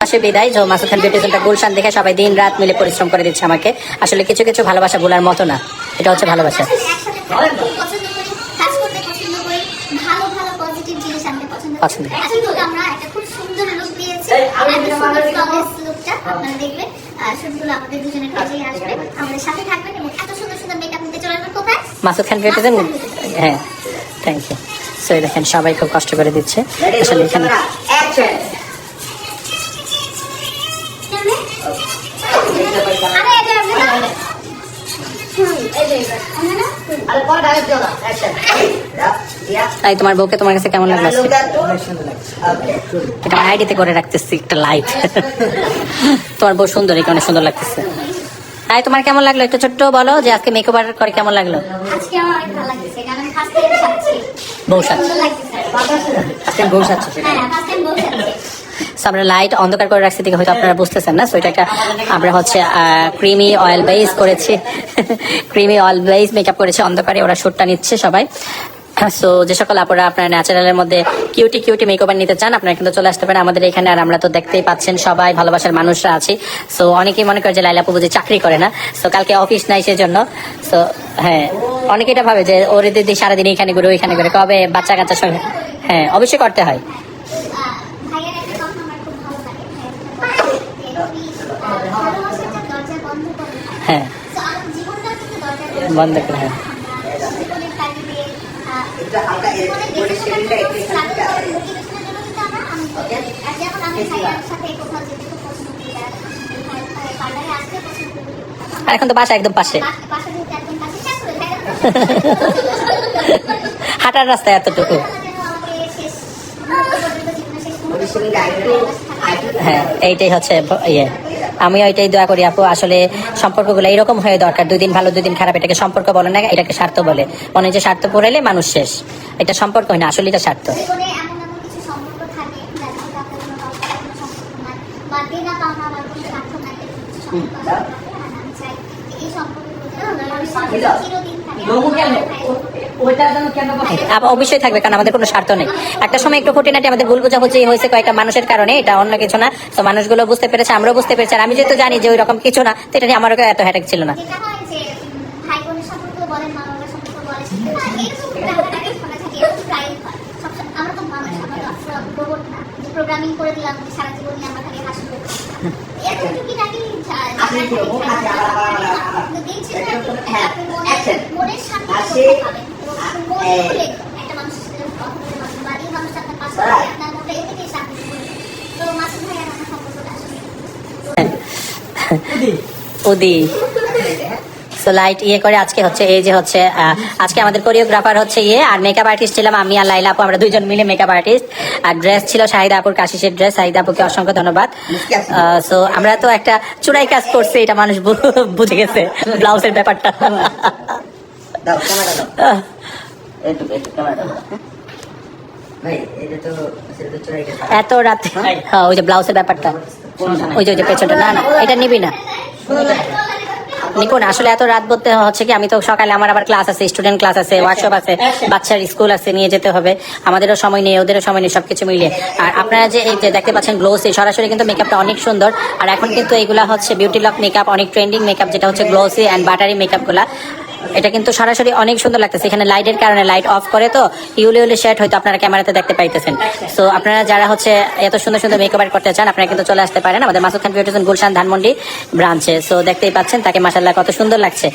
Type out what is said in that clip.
পাশে বিদায় যে মাসুদ খান বিউটিশনটা গুলশান দেখে সবাই দিন রাত মিলে পরিশ্রম করে দিচ্ছে আমাকে। আসলে কিছু কিছু ভালোবাসা বলার মতো না, এটা হচ্ছে ভালোবাসা। পছন্দ মাসুদ খান বিউটিশন। হ্যাঁ, থ্যাংক ইউ। সো দেখেন সবাই খুব কষ্ট করে দিচ্ছে আসলে এখানে। তোমার বউকে তোমার কাছে কেমন লাগলো? এটা আইডিতে করে রাখতেছি একটা লাইট। তোমার বউ সুন্দর, এখানে অনেক সুন্দর লাগতেছে। তাই তোমার কেমন লাগলো একটু ছোট্ট বলো যে আজকে মেকওভার করে কেমন লাগলো? বউ সাথে বউ সাথে আমরা লাইট অন্ধকার করে রাখছি দেখে হয়তো আপনারা বুঝতেছেন না। সো এটা একটা আমরা হচ্ছে ক্রিমি অয়েল বেস করেছি, ক্রিমি অয়েল বেস মেকআপ করেছি অন্ধকারে। ওরা শুটটা নিচ্ছে সবাই। সো যে সকল আপনারা আপনারা ন্যাচারালের মধ্যে কিউটি কিউটি মেকওভার নিতে চান আপনারা কিন্তু চলে আসতে পারেন আমাদের এখানে। আর আমরা তো দেখতেই পাচ্ছেন সবাই ভালোবাসার মানুষরা আছি। সো অনেকেই মনে করে যে লাইলা আপু বুঝি চাকরি করে না, সো কালকে অফিস নাই সেজন্য। সো হ্যাঁ, অনেকে এটা ভাবে যে ওর দিদি সারাদিন এখানে ঘুরে ওইখানে ঘুরে, কবে বাচ্চা কাচ্চার সঙ্গে। হ্যাঁ, অবশ্যই করতে হয়। হ্যাঁ, বন্ধ করে। হ্যাঁ, আর এখন তো বাসা একদম পাশে, হাঁটার রাস্তায় এতটুকু। হ্যাঁ, এইটাই হচ্ছে ইয়ে। আমিও এটাই দোয়া করি আপু, আসলে সম্পর্কগুলো এরকম হয়ে দরকার। 2 দিন ভালো 2 দিন খারাপ, এটাকে সম্পর্ক বলে না, এটাকে স্বার্থ বলে। মনে যে স্বার্থ পড়াইলে মানুষ শেষ। এটা সম্পর্ক হয় না, আসলে এটা স্বার্থ। অবশ্যই থাকবে, কারণ আমাদের কোনো স্বার্থ নেই। একটা সময় একটু খুঁটিনাটি আমাদের ভুল বোঝাবুঝি হয়েছে কয়েকটা মানুষের কারণে, এটা অন্য কিছু না। তো মানুষগুলো বুঝতে পেরেছে, আমরাও বুঝতে পেরেছি। আর আমি যেহেতু জানি যে ওই রকম কিছু না, তো এটা নিয়ে আমারও এত হ্যাটাক ছিল না। প্রোগ্রামিং করে দিলাম সারা জীবন আমরা খালি হাসি ওদি। সো লাইট ইয়ে করে আজকে হচ্ছে এই যে হচ্ছে আজকে আমাদের কোরিওগ্রাফার হচ্ছে ইয়ে, আর মেকআপ আর্টিস্ট ছিলাম আমি আর লাইলা আপু, আমরা 2 জন মিলে মেকআপ আর্টিস্ট। আর ড্রেস ছিল শাহিদা আপুর, কাশিসের ড্রেস। শাহিদা আপুকে অসংখ্য ধন্যবাদ। সো আমরা তো একটা চুড়াই কাজ করছি, এটা মানুষ বুঝে গেছে ব্লাউজের ব্যাপারটা। এত রাতে ওই যে ব্লাউজের ব্যাপারটা, ওই যে পেছনটা, না না এটা নিবি না নিপুণ। আসলে এত রাত বলতে হচ্ছে কি, আমি তো সকালে আমার আবার ক্লাস আছে, স্টুডেন্ট ক্লাস আছে, ওয়ার্কশপ আছে, বাচ্চার স্কুল আছে, নিয়ে যেতে হবে। আমাদেরও সময় নেই, ওদেরও সময় নেই, সবকিছু মিলিয়ে। আর আপনারা যে এই যে দেখতে পাচ্ছেন গ্লোসি, সরাসরি কিন্তু মেকআপটা অনেক সুন্দর। আর এখন কিন্তু এগুলা হচ্ছে বিউটি লক মেকআপ, অনেক ট্রেন্ডিং মেকআপ, যেটা হচ্ছে গ্লোসি অ্যান্ড বাটারি মেকআপ গুলা। এটা কিন্তু সরাসরি অনেক সুন্দর লাগতেছে। এখানে লাইটের কারণে লাইট অফ করে তো ইউলি শেড হয়তো আপনারা ক্যামেরাতে দেখতে পাইতেছেন। সো আপনারা যারা হচ্ছে এত সুন্দর সুন্দর মেকওভার করতে চান আপনারা কিন্তু চলে আসতে পারেন আমাদের মাসুদ খান বিউটিশন গুলশান ধানমন্ডি ব্রাঞ্চে। সো দেখতেই পাচ্ছেন তাকে মাশাআল্লাহ কত সুন্দর লাগছে।